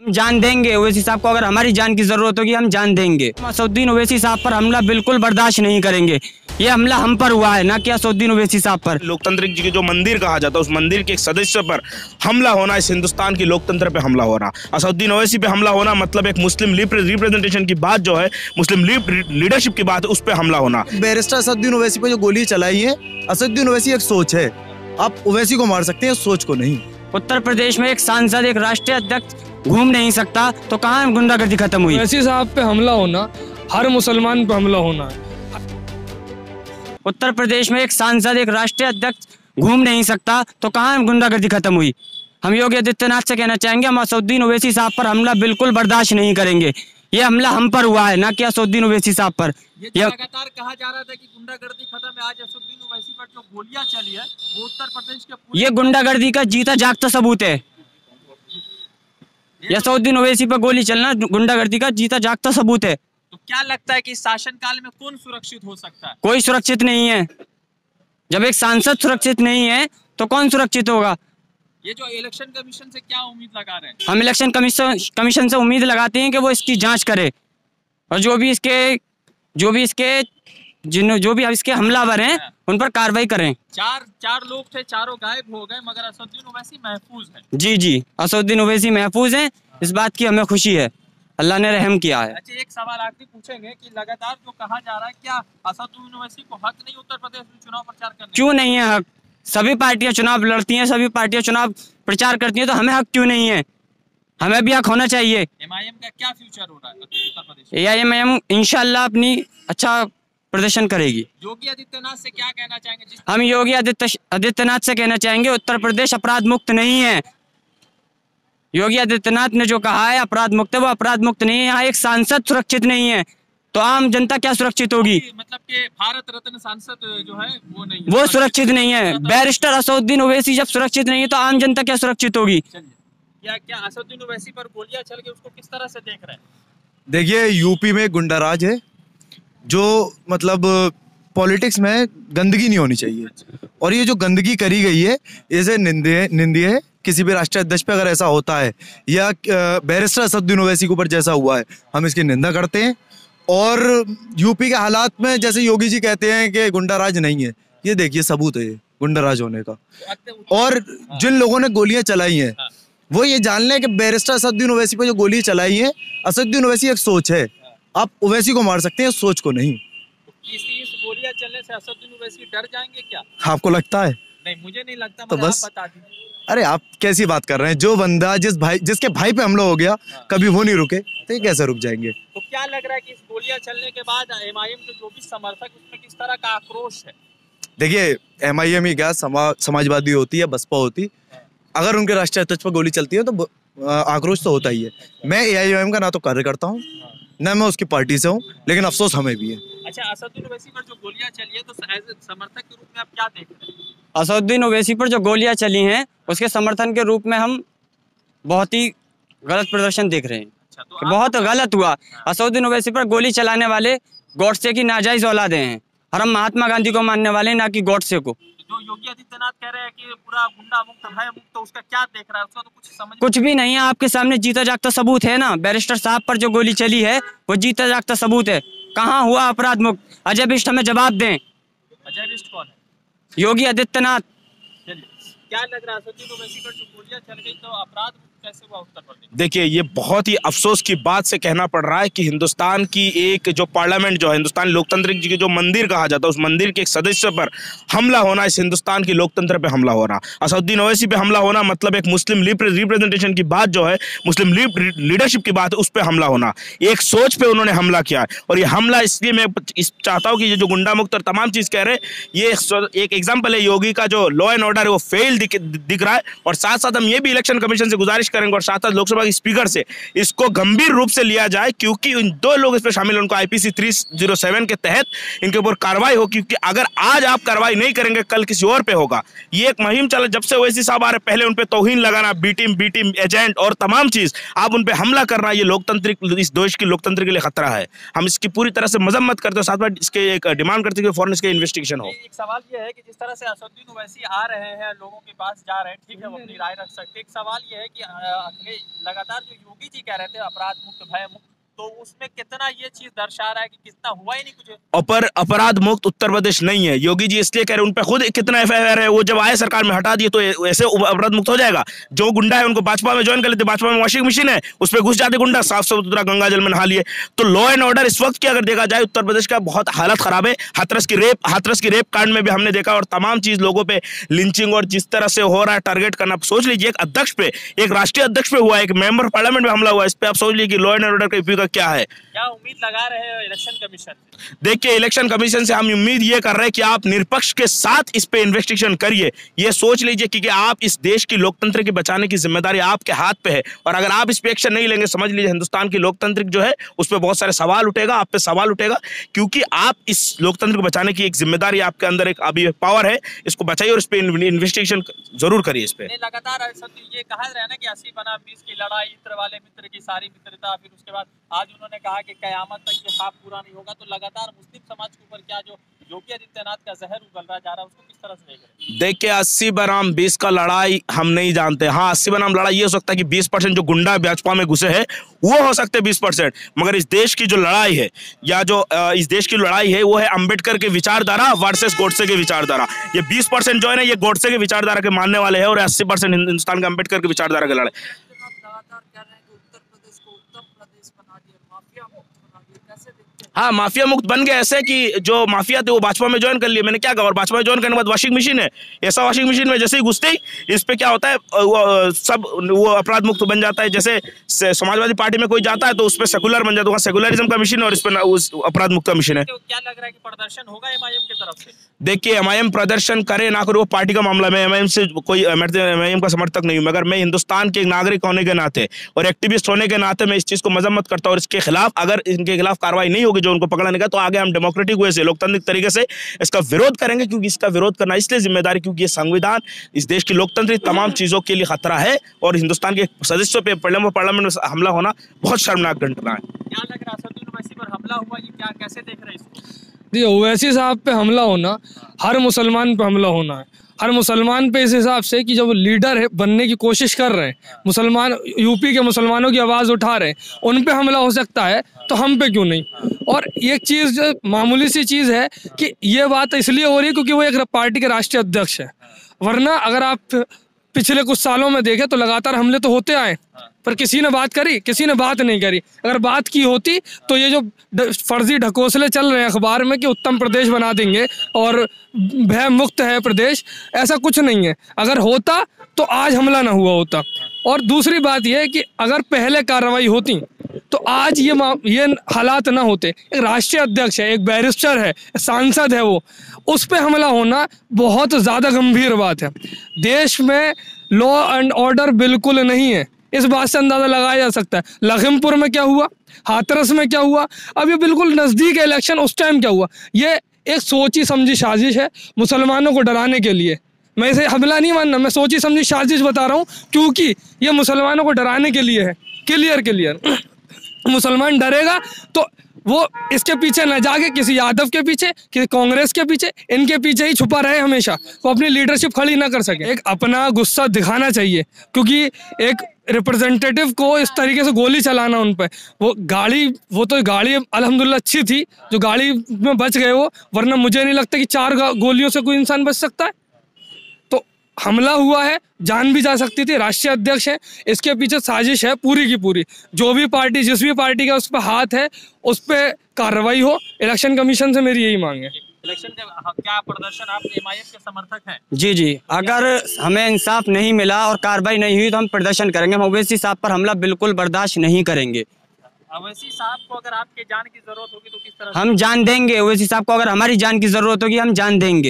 हम जान देंगे ओवैसी साहब को, अगर हमारी जान की जरूरत होगी हम जान देंगे। असदुद्दीन ओवैसी साहब पर हमला बिल्कुल बर्दाश्त नहीं करेंगे। ये हमला हम पर हुआ है, ना कि असदुद्दीन ओवैसी साहब पर। लोकतांत्रिक जी के जो मंदिर कहा जाता है, उस मंदिर के एक सदस्य पर हमला होना, इस हिंदुस्तान की लोकतंत्र पे हमला होना, असदुद्दीन ओवैसी पे हमला होना, मतलब एक मुस्लिम रिप्रेजेंटेशन की बात जो है, मुस्लिम लीडरशिप की बात है, उस पर हमला होना। बैरिस्टर असदुद्दीन ओवैसी पे जो गोली चलाई है, असदुद्दीन ओवैसी एक सोच है, आप ओवैसी को मार सकते हैं, सोच को नहीं। उत्तर प्रदेश में एक सांसद, एक राष्ट्रीय अध्यक्ष घूम नहीं सकता, तो कहाँ गुंडागर्दी खत्म हुई? ओवैसी साहब पे हमला होना, हर मुसलमान पे हमला होना। उत्तर प्रदेश में एक सांसद, एक राष्ट्रीय अध्यक्ष घूम नहीं सकता, तो कहाँ गुंडागर्दी खत्म हुई? हम योगी आदित्यनाथ से कहना चाहेंगे, हम असदुद्दीन ओवैसी साहब पर हमला बिल्कुल बर्दाश्त नहीं करेंगे। ये हमला हम पर हुआ है, ना कि असदुद्दीन ओवैसी साहब पर। ये लगातार कहा जा रहा था कि गुंडागर्दी खत्म है, आज असदुद्दीन ओवैसी पर जो गोलियां चली है वो उत्तर प्रदेश के ये गुंडागर्दी का जीता जागता सबूत है। असदुद्दीन ओवैसी पर गोली चलना गुंडागर्दी का जीता जागता सबूत है। तो क्या लगता है कि शासनकाल में कौन सुरक्षित हो सकता है? कोई सुरक्षित नहीं है। जब एक सांसद सुरक्षित नहीं है तो कौन सुरक्षित होगा? ये जो इलेक्शन कमीशन से क्या उम्मीद लगा रहे हैं? हम इलेक्शन कमीशन से उम्मीद लगाते हैं कि वो इसकी जांच करे, और जो भी इसके हमलावर हैं उन पर कार्रवाई करें। चार लोग थे, चारों गायब हो गए, मगर असदुद्दीन ओवैसी महफूज है। जी, असदुद्दीन ओवैसी महफूज हैं, इस बात की हमें खुशी है। अल्लाह ने रहम किया है। अच्छा, एक सवाल आखिरी पूछेंगे कि लगातार जो कहा जा रहा है, क्या असदुद्दीन ओवैसी को हक नहीं उत्तर प्रदेश में चुनाव प्रचार करने? क्यों नहीं है हक? सभी पार्टियां चुनाव लड़ती हैं, सभी पार्टियां चुनाव प्रचार करती हैं, तो हमें हक क्यों नहीं है? हमें भी हक होना चाहिए। एमआईएम का क्या फ्यूचर हो रहा है उत्तर प्रदेश? एआईएम इंशाल्लाह अपनी अच्छा प्रदर्शन करेगी। योगी आदित्यनाथ से क्या कहना चाहेंगे? हम योगी आदित्यनाथ से कहना चाहेंगे, उत्तर प्रदेश अपराध मुक्त नहीं है। योगी आदित्यनाथ ने जो कहा है अपराध मुक्त है, वो अपराध मुक्त नहीं है। यहाँ एक सांसद सुरक्षित नहीं है, तो आम जनता क्या सुरक्षित होगी? मतलब कि भारत रत्न सांसद जो है वो नहीं है, वो सुरक्षित नहीं है। बैरिस्टर असदुद्दीन ओवैसी जब सुरक्षित नहीं है तो आम जनता क्या सुरक्षित होगी? क्या असदुद्दीन ओवैसी पर गोलियां चल के उसको किस तरह से देख रहे हैं? देखिए, यूपी में गुंडाराज है, जो मतलब पॉलिटिक्स में गंदगी नहीं होनी चाहिए, और ये जो गंदगी करी गई है इसे निंदनीय है। किसी भी राष्ट्रीय अध्यक्ष पे अगर ऐसा होता है, या बैरिस्टर असदुद्दीन ओवैसी के ऊपर जैसा हुआ है, हम इसकी निंदा करते हैं। और यूपी के हालात में जैसे योगी जी कहते हैं कि गुंडाराज नहीं है, ये देखिए सबूत है ये गुंडाराज होने का। और जिन लोगों ने गोलियां चलाई हैं वो ये जान लें कि बैरिस्टर असदुद्दीन ओवैसी पे जो गोली चलाई है, असदुद्दीन ओवैसी एक सोच है, आप ओवैसी को मार सकते हैं, सोच को नहीं। इस गोलियां चलने से असदुद्दीन ओवैसी डर जाएंगे क्या? आपको लगता है? नहीं, मुझे नहीं लगता, तो बस आप बता दीजिए। अरे आप कैसी बात कर रहे हैं? जो बंदा जिसके भाई पे हमला हो गया, कभी वो नहीं रुके, तो ये कैसे रुक जाएंगे? तो क्या लग रहा है कि इस गोलियां चलने के बाद एमआईएम के जो भी समर्थक, उसमें किस तरह का आक्रोश है? देखिए, एमआईएम ही क्या समाजवादी होती है, बसपा होती, अगर उनके राष्ट्रीय अध्यक्ष पर गोली चलती है तो आक्रोश तो होता ही है। मैं एआईएम का ना तो कार्य करता हूँ, ना मैं उसकी पार्टी से हूँ, लेकिन अफसोस हमें भी है। अच्छा, असदुद्दीन ओवैसी पर जो गोलियां चली है, तो एज ए समर्थक के रूप में आप क्या देख रहे हैं? असदुद्दीन ओवैसी पर जो गोलियां चली हैं उसके समर्थन के रूप में हम बहुत ही गलत प्रदर्शन देख रहे हैं। अच्छा, तो कि बहुत गलत हुआ। असदुद्दीन ओवैसी पर गोली चलाने वाले गॉडसे की नाजायज औलादे हैं, और हम महात्मा गांधी को मानने वाले, ना कि गॉडसे को। जो योगी आदित्यनाथ कह रहे हैं कि पूरा गुंडा मुक्त, भय मुक्त, तो उसका क्या देख रहा है? उसका तो कुछ समझ कुछ भी नहीं है, आपके सामने जीता जागता सबूत है ना। बैरिस्टर साहब पर जो गोली चली है वो जीता जागता सबूत है। कहाँ हुआ अपराध मुक्त? अजय बिष्ट हमें जवाब दें। अजय बिष्ट कौन है? योगी आदित्यनाथ। क्या लग रहा है असदुद्दीन ओवैसी पर जो गोलियां चल गई, तो अपराध कैसे हुआ उत्तर प्रदेश? देखिए, ये बहुत ही अफसोस की बात से कहना पड़ रहा है कि हिंदुस्तान की एक जो पार्लियामेंट जो है, हिंदुस्तान लोकतांत्रिक जी के जो मंदिर कहा जाता है, उस मंदिर के एक सदस्य पर हमला होना, इस हिंदुस्तान की लोकतंत्र पे हमला होना, असदुद्दीन ओवैसी पे हमला होना, मतलब एक मुस्लिम रिप्रेजेंटेशन की बात जो है, मुस्लिम लीडरशिप की बात है, उस पर हमला होना। एक सोच पे उन्होंने हमला किया है, और ये हमला इसलिए मैं चाहता हूँ कि ये जो गुंडा मुक्त और तमाम चीज़ कह रहे हैं, ये एक एग्जाम्पल है योगी का जो लॉ एंड ऑर्डर है वो फेल दिख रहा है। और साथ साथ हम ये भी इलेक्शन कमीशन से गुजारिश करेंगे, और साथ साथ लोकसभा के स्पीकर से, इसको गंभीर रूप से लिया जाए, क्योंकि इन दो लोग इस पर शामिल हैं, उनको आईपीसी 307 के तहत इनके ऊपर कार्रवाई हो, क्योंकि अगर आज आप कार्रवाई नहीं करेंगे, कल किसी और पे होगा। ये एक मुहिम चला, जब से ओवैसी साहब आ रहे, पहले उन पे तौहीन लगाना, बी टीम एजेंट और तमाम चीज, आप उन पे हमला करना, ये लोकतांत्रिक, इस देश की लोकतंत्र के लिए खतरा है। हम इसकी पूरी तरह से मजम्मत करते हैं, साथ में इसके एक डिमांड करते हैं कि फौरन इसके इन्वेस्टिगेशन हो। एक सवाल ये है कि जिस तरह से असदुद्दीन ओवैसी आ रहे हैं, लोगों के पास जा रहे हैं, ठीक है, वो अपनी राय रख सकते हैं। एक सवाल ये है कि अखिलेश लगातार जो योगी जी कह रहे थे अपराध मुक्त भय मुक्त, तो उसमें कितना ये चीज दर्शा रहा है कि कितना हुआ ही नहीं कुछ। पर अपराध मुक्त उत्तर प्रदेश नहीं है। योगी जी इसलिए कह रहे हैं, उन पे खुद कितना एफआईआर है, वो जब आए सरकार में हटा दिए तो ऐसे अपराध मुक्त हो जाएगा। जो गुंडा है उनको भाजपा में ज्वाइन कर लेते, भाजपा में वॉशिंग मशीन है, उस पर घुस जाते गुंडा, साफ सुथरा गंगा जल में नहा लिए। तो लॉ एंड ऑर्डर इस वक्त की अगर देखा जाए उत्तर प्रदेश का बहुत हालत खराब है। हाथरस की रेप कांड में भी हमने देखा, और तमाम चीज लोगों पे लिंचिंग और जिस तरह से हो रहा है टारगेट करना, सोच लीजिए एक अध्यक्ष पे, एक राष्ट्रीय अध्यक्ष पे हुआ, एक मेंबर पार्लियामेंट में हमला हुआ, इस पे आप सोच लीजिए कि लॉ एंड ऑर्डर का यूपी का क्या है। क्या उम्मीद लगा रहे हो इलेक्शन कमीशन से? देखिए इलेक्शन कमीशन से हम उम्मीद ये कर रहे हैं कि आप निष्पक्ष के साथ इस पे इन्वेस्टिगेशन करिए। ये सोच लीजिए कि आप इस देश की लोकतंत्र की बचाने की जिम्मेदारी आपके हाथ पे है, और अगर आप इस पे एक्शन नहीं लेंगे, समझ लीजिए हिंदुस्तान की लोकतंत्र जो है उस पर बहुत सारे सवाल उठेगा, आप पे सवाल उठेगा, क्योंकि आप इस लोकतंत्र को बचाने की एक जिम्मेदारी आपके अंदर एक अभी पावर है, इसको बचाइए और इस पे इन्वेस्टिगेशन जरूर करिए। इस पे लगातार ये कहा रहा है ना कि 80 बनाम 20 की लड़ाई, इत्र वाले मित्र की सारी मित्रता, फिर उसके बाद आज उन्होंने कहा कि कयामत तक ये खाब पूरा नहीं होगा। तो लगातार मुस्लिम समाज के ऊपर क्या जो योगी आदित्यनाथ का जहर उगलता जा रहा है, उसको किस तरह से देख रहे हैं? देखिए 80 बनाम 20 का लड़ाई हम नहीं जानते। हाँ 80 बनाम लड़ाई ये हो सकता है कि 20% जो गुंडा भाजपा में घुसे हैं वो हो सकते हैं 20%, मगर इस देश की जो लड़ाई है, या जो इस देश की लड़ाई है, वो है अंबेडकर के विचारधारा वर्सेस गोडसे के विचारधारा। ये 20% जो है ना, ये गोडसे के विचारधारा के मानने वाले हैं, और 80% हिंदुस्तान के अंबेडकर के विचारधारा के लड़ाई। लगातार कह रहे हैं कि उत्तर प्रदेश को उत्तम प्रदेश बना दिया, माफिया मुक्त बना दिया, कैसे देखते हैं? हाँ माफिया मुक्त बन गया, ऐसे कि जो माफिया थे वो भाजपा में ज्वाइन कर लिए। मैंने क्या कहा, और भाजपा में ज्वाइन करने के बाद वॉशिंग मशीन है, ऐसा वॉशिंग मशीन में जैसे ही घुसते ही इस पे क्या होता है, वो अपराध मुक्त बन जाता है। जैसे समाजवादी पार्टी में कोई जाता है तो उस पर सेकुलर बन जाता है, सेकुलरिज्म का मिशन है, और इस पर उस अपराध मुक्त का मिशन है। तो क्या लग रहा है कि प्रदर्शन होगा एमआईएम की तरफ से? देखिए एमआईएम प्रदर्शन करे ना करे वो पार्टी का मामला, मैं एमआईएम से कोई एमआईएम का समर्थक नहीं हूं, मगर मैं हिंदुस्तान के एक नागरिक होने के नाते और एक्टिविस्ट होने के नाते मैं इस चीज को मजम्मत करता हूं, और इसके खिलाफ अगर इनके खिलाफ कार्रवाई नहीं होगी जो उनको पकड़ने का, तो आगे हम डेमोक्रेटिक वे से, लोकतांत्रिक तरीके से इसका विरोध करेंगे। क्योंकि इसका विरोध करना इसलिए जिम्मेदारी क्योंकि ये संविधान इस देश की लोकतंत्र तमाम चीजों के लिए खतरा है, और हिंदुस्तान के सदस्यों पे पार्लियामेंट में हमला होना बहुत शर्मनाक घटना है। क्या लग रहा है असदुद्दीन ओवैसी पर हमला हुआ, ये क्या कैसे देख रहे हैं इसको? जी ओवैसी साहब पे हमला होना, हर मुसलमान पे हमला होना है, हर मुसलमान पे इस हिसाब से कि जब लीडर है बनने की कोशिश कर रहे हैं, मुसलमान यूपी के मुसलमानों की आवाज़ उठा रहे हैं, उन पे हमला हो सकता है तो हम पे क्यों नहीं? और एक चीज़ जो मामूली सी चीज़ है कि ये बात इसलिए हो रही है क्योंकि वो एक पार्टी के राष्ट्रीय अध्यक्ष है, वरना अगर आप पिछले कुछ सालों में देखें तो लगातार हमले तो होते आए, पर किसी ने बात करी, किसी ने बात नहीं करी। अगर बात की होती तो ये जो फर्जी ढकोसले चल रहे हैं अखबार में कि उत्तम प्रदेश बना देंगे और भय मुक्त है प्रदेश, ऐसा कुछ नहीं है। अगर होता तो आज हमला ना हुआ होता। और दूसरी बात यह है कि अगर पहले कार्रवाई होती तो आज ये हालात ना होते। एक राष्ट्रीय अध्यक्ष है, एक बैरिस्टर है, सांसद है, वो उस पर हमला होना बहुत ज़्यादा गंभीर बात है। देश में लॉ एंड ऑर्डर बिल्कुल नहीं है, इस बात से अंदाज़ा लगाया जा सकता है। लखीमपुर में क्या हुआ, हाथरस में क्या हुआ, अब ये बिल्कुल नज़दीक इलेक्शन, उस टाइम क्या हुआ। ये एक सोची समझी साजिश है मुसलमानों को डराने के लिए। मैं इसे हमला नहीं मानना, मैं सोची समझी साजिश बता रहा हूँ, क्योंकि ये मुसलमानों को डराने के लिए है। क्लियर मुसलमान डरेगा तो वो इसके पीछे न जाके किसी यादव के पीछे, किसी कांग्रेस के पीछे, इनके पीछे ही छुपा रहे हमेशा, वो अपनी लीडरशिप खड़ी ना कर सके। एक अपना गुस्सा दिखाना चाहिए, क्योंकि एक रिप्रेजेंटेटिव को इस तरीके से गोली चलाना उन पर, वो तो गाड़ी अल्हम्दुलिल्लाह अच्छी थी जो गाड़ी में बच गए वो, वरना मुझे नहीं लगता कि 4 गोलियों से कोई इंसान बच सकता है। तो हमला हुआ है, जान भी जा सकती थी, राष्ट्रीय अध्यक्ष है, इसके पीछे साजिश है पूरी की पूरी। जो भी पार्टी, जिस भी पार्टी का उस पर हाथ है, उस पर कार्रवाई हो। इलेक्शन कमीशन से मेरी यही मांग है। इलेक्शन का क्या प्रदर्शन, आप एमआईएम के समर्थक हैं? जी, अगर हमें इंसाफ नहीं मिला और कार्रवाई नहीं हुई तो हम प्रदर्शन करेंगे। हम ओवैसी साहब पर हमला बिल्कुल बर्दाश्त नहीं करेंगे। ओवैसी साहब को अगर आपके जान की जरूरत होगी तो किस तरह? हम जान देंगे। ओवैसी साहब को अगर हमारी जान की जरूरत होगी हम जान देंगे।